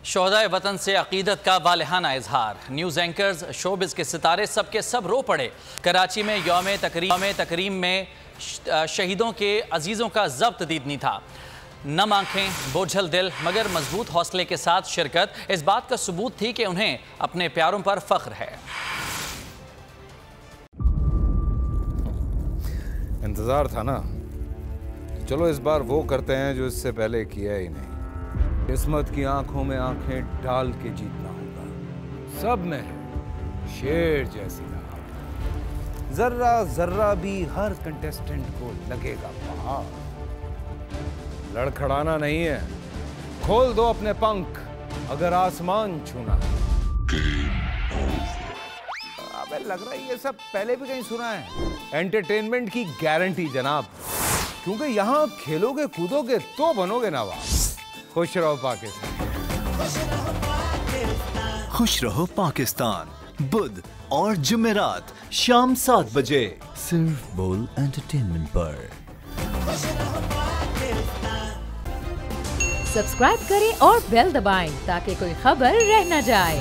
शोहदाए वतन से अकीदत का वालिहाना इजहार। न्यूज़ एंकर्स, शोबिज़ के सितारे सबके सब रो पड़े। कराची में यौम तकरीम में शहीदों के अजीज़ों का ज़ब्त दीदनी था। नम आंखें, बोझल दिल, मगर मजबूत हौसले के साथ शिरकत इस बात का सबूत थी कि उन्हें अपने प्यारों पर फख्र है। इंतज़ार था ना, चलो इस बार वो करते हैं जो इससे पहले किया ही नहीं। किस्मत की आंखों में आंखें डाल के जीतना होगा। सब में है शेर जैसी राह, जर्रा जर्रा भी हर कंटेस्टेंट को लगेगा पहाड़। लड़खड़ाना नहीं है, खोल दो अपने पंख अगर आसमान छूना है। अबे लग रहा है ये सब पहले भी कहीं सुना है। एंटरटेनमेंट की गारंटी जनाब, क्योंकि यहाँ खेलोगे कूदोगे तो बनोगे नवाब। खुश रहो पाकिस्तान। खुश रहो पाकिस्तान, बुध और जुमेरात शाम 7 बजे सिर्फ बोल एंटरटेनमेंट पर। सब्सक्राइब करें और बेल दबाएं ताकि कोई खबर रह न जाए।